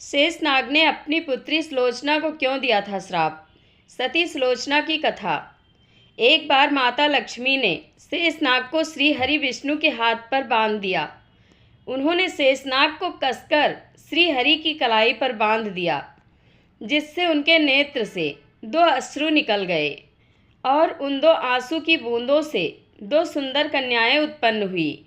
शेषनाग ने अपनी पुत्री सुलोचना को क्यों दिया था श्राप? सती सुलोचना की कथा। एक बार माता लक्ष्मी ने शेषनाग को श्री हरि विष्णु के हाथ पर बांध दिया। उन्होंने शेषनाग को कसकर श्री हरि की कलाई पर बांध दिया, जिससे उनके नेत्र से 2 अश्रु निकल गए और उन 2 आंसू की बूंदों से 2 सुंदर कन्याएं उत्पन्न हुई।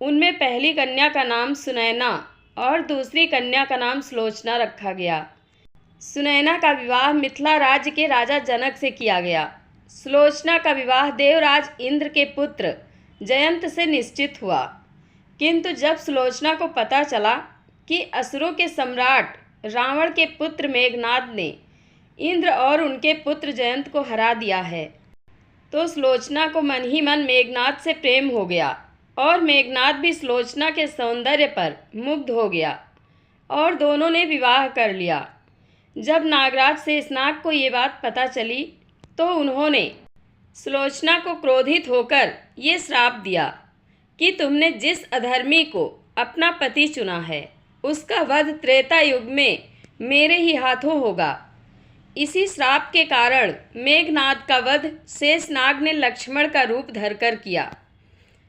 उनमें पहली कन्या का नाम सुनैना और दूसरी कन्या का नाम सुलोचना रखा गया। सुनैना का विवाह मिथिला राज्य के राजा जनक से किया गया। सुलोचना का विवाह देवराज इंद्र के पुत्र जयंत से निश्चित हुआ। किंतु जब सुलोचना को पता चला कि असुरों के सम्राट रावण के पुत्र मेघनाद ने इंद्र और उनके पुत्र जयंत को हरा दिया है, तो सुलोचना को मन ही मन मेघनाद से प्रेम हो गया और मेघनाद भी सुलोचना के सौंदर्य पर मुग्ध हो गया और दोनों ने विवाह कर लिया। जब नागराज शेषनाग को ये बात पता चली तो उन्होंने सुलोचना को क्रोधित होकर ये श्राप दिया कि तुमने जिस अधर्मी को अपना पति चुना है उसका वध त्रेता युग में मेरे ही हाथों होगा। इसी श्राप के कारण मेघनाद का वध शेषनाग ने लक्ष्मण का रूप धरकर किया।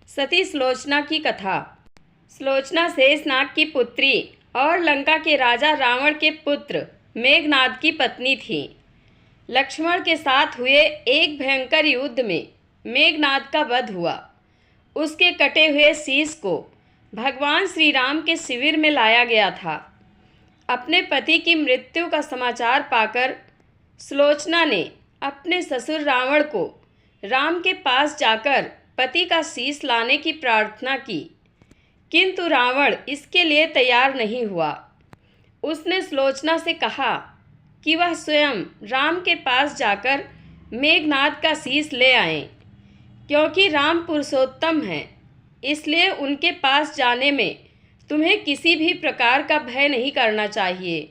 सती सुलोचना की कथा। सुलोचना शेषनाग की पुत्री और लंका के राजा रावण के पुत्र मेघनाद की पत्नी थी। लक्ष्मण के साथ हुए एक भयंकर युद्ध में मेघनाद का वध हुआ। उसके कटे हुए शीश को भगवान श्री राम के शिविर में लाया गया था। अपने पति की मृत्यु का समाचार पाकर सुलोचना ने अपने ससुर रावण को राम के पास जाकर पति का शीश लाने की प्रार्थना की, किंतु रावण इसके लिए तैयार नहीं हुआ। उसने सुलोचना से कहा कि वह स्वयं राम के पास जाकर मेघनाद का शीश ले आएं, क्योंकि राम पुरुषोत्तम हैं, इसलिए उनके पास जाने में तुम्हें किसी भी प्रकार का भय नहीं करना चाहिए।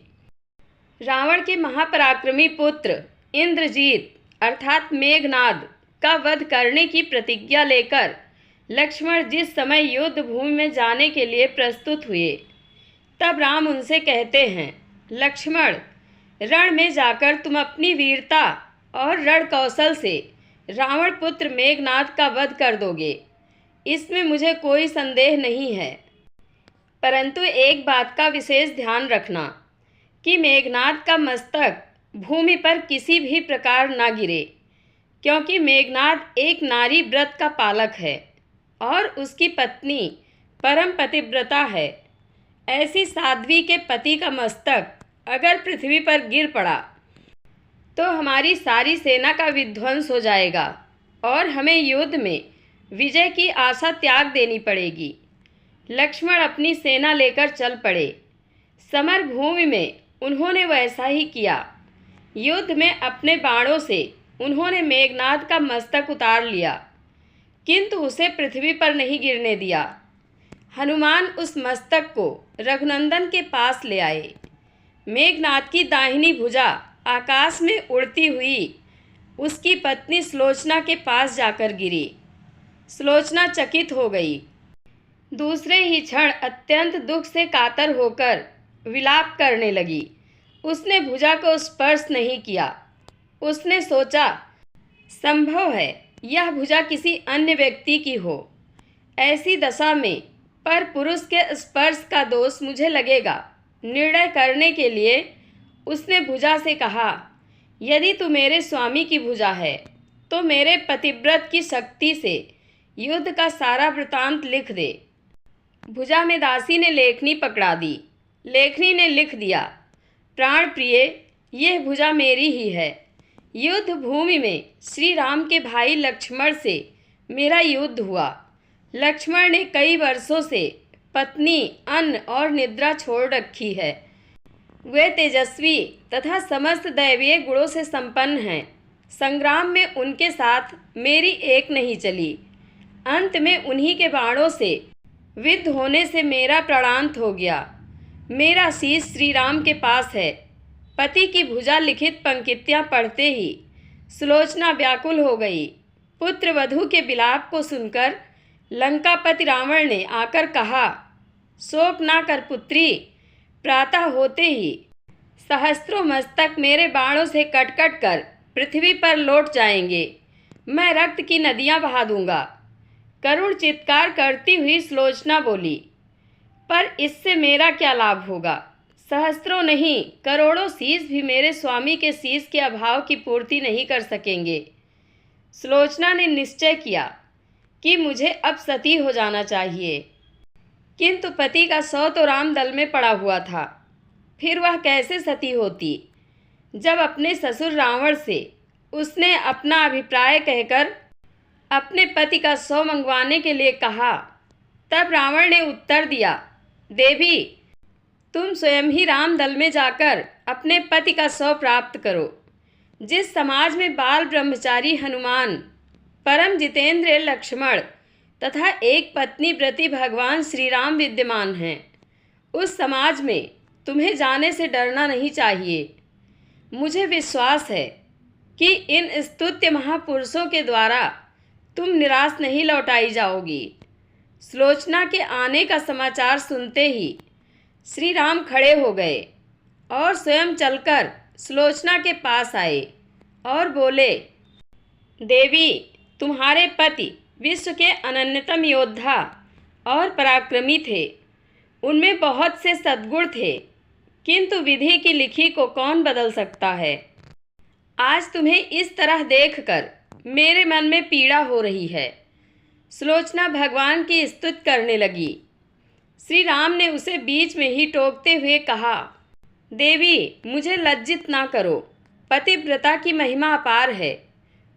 रावण के महापराक्रमी पुत्र इंद्रजीत अर्थात मेघनाद का वध करने की प्रतिज्ञा लेकर लक्ष्मण जिस समय युद्ध भूमि में जाने के लिए प्रस्तुत हुए, तब राम उनसे कहते हैं, लक्ष्मण, रण में जाकर तुम अपनी वीरता और रण कौशल से रावण पुत्र मेघनाद का वध कर दोगे, इसमें मुझे कोई संदेह नहीं है। परंतु एक बात का विशेष ध्यान रखना कि मेघनाद का मस्तक भूमि पर किसी भी प्रकार न गिरे, क्योंकि मेघनाद एक नारी व्रत का पालक है और उसकी पत्नी परम पतिव्रता है। ऐसी साध्वी के पति का मस्तक अगर पृथ्वी पर गिर पड़ा तो हमारी सारी सेना का विध्वंस हो जाएगा और हमें युद्ध में विजय की आशा त्याग देनी पड़ेगी। लक्ष्मण अपनी सेना लेकर चल पड़े। समर भूमि में उन्होंने वैसा ही किया। युद्ध में अपने बाणों से उन्होंने मेघनाद का मस्तक उतार लिया, किंतु उसे पृथ्वी पर नहीं गिरने दिया। हनुमान उस मस्तक को रघुनंदन के पास ले आए। मेघनाद की दाहिनी भुजा आकाश में उड़ती हुई उसकी पत्नी सुलोचना के पास जाकर गिरी। सुलोचना चकित हो गई। दूसरे ही क्षण अत्यंत दुख से कातर होकर विलाप करने लगी। उसने भुजा को स्पर्श नहीं किया। उसने सोचा, संभव है यह भुजा किसी अन्य व्यक्ति की हो। ऐसी दशा में पर पुरुष के स्पर्श का दोष मुझे लगेगा। निर्णय करने के लिए उसने भुजा से कहा, यदि तू मेरे स्वामी की भुजा है तो मेरे पतिव्रत की शक्ति से युद्ध का सारा वृतांत लिख दे। भुजा में दासी ने लेखनी पकड़ा दी। लेखनी ने लिख दिया, प्राण प्रिय, यह भुजा मेरी ही है। युद्ध भूमि में श्री राम के भाई लक्ष्मण से मेरा युद्ध हुआ। लक्ष्मण ने कई वर्षों से पत्नी, अन्न और निद्रा छोड़ रखी है। वे तेजस्वी तथा समस्त दैवीय गुणों से संपन्न हैं। संग्राम में उनके साथ मेरी एक नहीं चली। अंत में उन्हीं के बाणों से विद्ध होने से मेरा प्राणांत हो गया। मेरा शीश श्री राम के पास है। पति की भुजा लिखित पंक्तियाँ पढ़ते ही सुलोचना व्याकुल हो गई। पुत्र वधू के विलाप को सुनकर लंकापति रावण ने आकर कहा, शोक ना कर पुत्री, प्रातः होते ही सहस्त्रों मस्तक मेरे बाणों से कट कट कर पृथ्वी पर लौट जाएंगे। मैं रक्त की नदियां बहा दूंगा। करुण चित्कार करती हुई सुलोचना बोली, पर इससे मेरा क्या लाभ होगा? सहस्त्रों नहीं, करोड़ों शीश भी मेरे स्वामी के शीश के अभाव की पूर्ति नहीं कर सकेंगे। सुलोचना ने निश्चय किया कि मुझे अब सती हो जाना चाहिए, किंतु पति का शव तो रामदल में पड़ा हुआ था। फिर वह कैसे सती होती? जब अपने ससुर रावण से उसने अपना अभिप्राय कहकर अपने पति का शव मंगवाने के लिए कहा, तब रावण ने उत्तर दिया, देवी, तुम स्वयं ही रामदल में जाकर अपने पति का शव प्राप्त करो। जिस समाज में बाल ब्रह्मचारी हनुमान, परम जितेंद्र लक्ष्मण तथा एक पत्नी व्रती भगवान श्री राम विद्यमान हैं, उस समाज में तुम्हें जाने से डरना नहीं चाहिए। मुझे विश्वास है कि इन स्तुत्य महापुरुषों के द्वारा तुम निराश नहीं लौटाई जाओगी। सुलोचना के आने का समाचार सुनते ही श्री राम खड़े हो गए और स्वयं चलकर सुलोचना के पास आए और बोले, देवी, तुम्हारे पति विश्व के अनन्यतम योद्धा और पराक्रमी थे। उनमें बहुत से सद्गुण थे, किंतु विधि की लिखी को कौन बदल सकता है? आज तुम्हें इस तरह देखकर मेरे मन में पीड़ा हो रही है। सुलोचना भगवान की स्तुति करने लगी। श्री राम ने उसे बीच में ही टोकते हुए कहा, देवी, मुझे लज्जित ना करो। पतिव्रता की महिमा अपार है,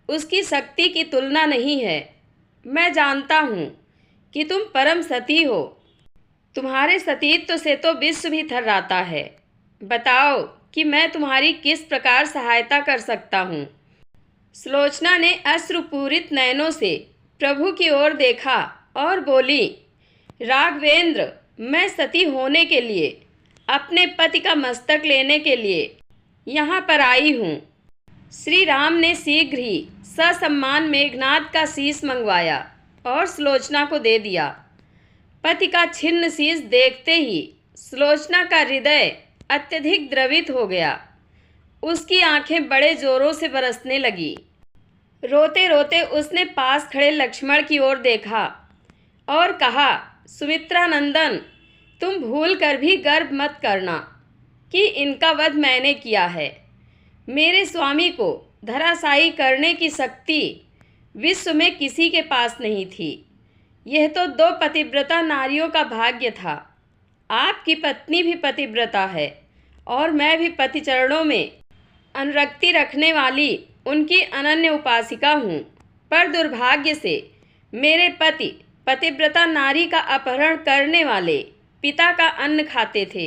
उसकी शक्ति की तुलना नहीं है। मैं जानता हूँ कि तुम परम सती हो। तुम्हारे सतीत्व से तो विश्व भी थर्राता है। बताओ कि मैं तुम्हारी किस प्रकार सहायता कर सकता हूँ। सुलोचना ने अश्रुपूरित नयनों से प्रभु की ओर देखा और बोली, राघवेंद्र, मैं सती होने के लिए, अपने पति का मस्तक लेने के लिए यहाँ पर आई हूँ। श्री राम ने शीघ्र ही ससम्मान मेघनाद का शीश मंगवाया और सुलोचना को दे दिया। पति का छिन्न शीश देखते ही सुलोचना का हृदय अत्यधिक द्रवित हो गया। उसकी आंखें बड़े जोरों से बरसने लगी। रोते रोते उसने पास खड़े लक्ष्मण की ओर देखा और कहा, सुमित्रा नंदन, तुम भूल कर भी गर्व मत करना कि इनका वध मैंने किया है। मेरे स्वामी को धराशायी करने की शक्ति विश्व में किसी के पास नहीं थी। यह तो 2 पतिव्रता नारियों का भाग्य था। आपकी पत्नी भी पतिव्रता है और मैं भी पति चरणों में अनुरक्ति रखने वाली उनकी अनन्य उपासिका हूँ। पर दुर्भाग्य से मेरे पति पतिव्रता नारी का अपहरण करने वाले पिता का अन्न खाते थे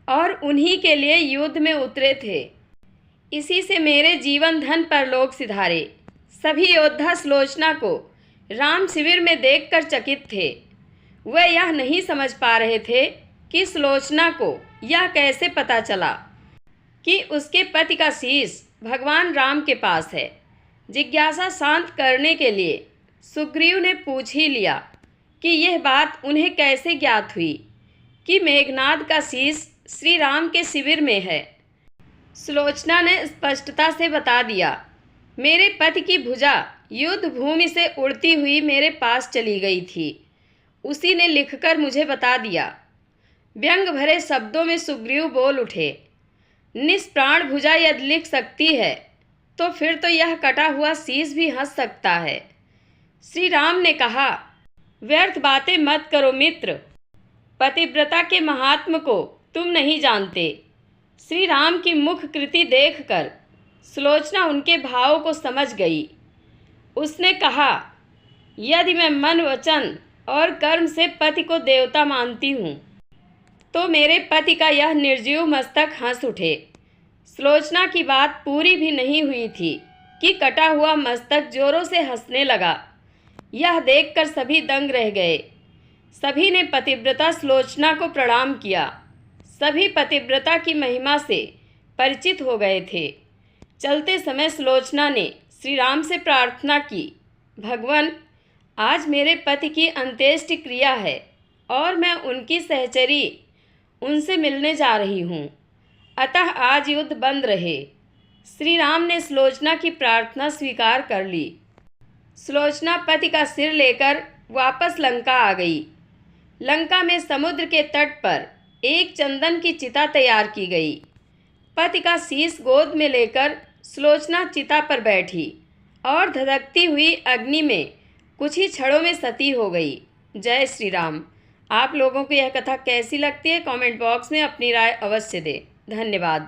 और उन्हीं के लिए युद्ध में उतरे थे। इसी से मेरे जीवन धन परलोक सिधारे। सभी योद्धा सुलोचना को राम शिविर में देखकर चकित थे। वे यह नहीं समझ पा रहे थे कि सुलोचना को यह कैसे पता चला कि उसके पति का शीश भगवान राम के पास है। जिज्ञासा शांत करने के लिए सुग्रीव ने पूछ ही लिया कि यह बात उन्हें कैसे ज्ञात हुई कि मेघनाद का शीश श्री राम के शिविर में है। सुलोचना ने स्पष्टता से बता दिया, मेरे पति की भुजा युद्ध भूमि से उड़ती हुई मेरे पास चली गई थी। उसी ने लिखकर मुझे बता दिया। व्यंग भरे शब्दों में सुग्रीव बोल उठे, निष्प्राण भुजा यदि लिख सकती है तो फिर तो यह कटा हुआ शीश भी हंस सकता है। श्री राम ने कहा, व्यर्थ बातें मत करो मित्र। पतिव्रता के महात्म को तुम नहीं जानते। श्री राम की मुख कृति देखकर सुलोचना उनके भाव को समझ गई। उसने कहा, यदि मैं मन वचन और कर्म से पति को देवता मानती हूँ तो मेरे पति का यह निर्जीव मस्तक हंस उठे। सुलोचना की बात पूरी भी नहीं हुई थी कि कटा हुआ मस्तक जोरों से हंसने लगा। यह देखकर सभी दंग रह गए। सभी ने पतिव्रता सुलोचना को प्रणाम किया। सभी पतिव्रता की महिमा से परिचित हो गए थे। चलते समय सुलोचना ने श्री राम से प्रार्थना की, भगवान, आज मेरे पति की अंत्येष्टि क्रिया है और मैं उनकी सहचरी उनसे मिलने जा रही हूँ, अतः आज युद्ध बंद रहे। श्री राम ने सुलोचना की प्रार्थना स्वीकार कर ली। सुलोचना पति का सिर लेकर वापस लंका आ गई। लंका में समुद्र के तट पर एक चंदन की चिता तैयार की गई। पति का शीश गोद में लेकर सुलोचना चिता पर बैठी और धधकती हुई अग्नि में कुछ ही क्षणों में सती हो गई। जय श्री राम। आप लोगों को यह कथा कैसी लगती है कमेंट बॉक्स में अपनी राय अवश्य दें। धन्यवाद।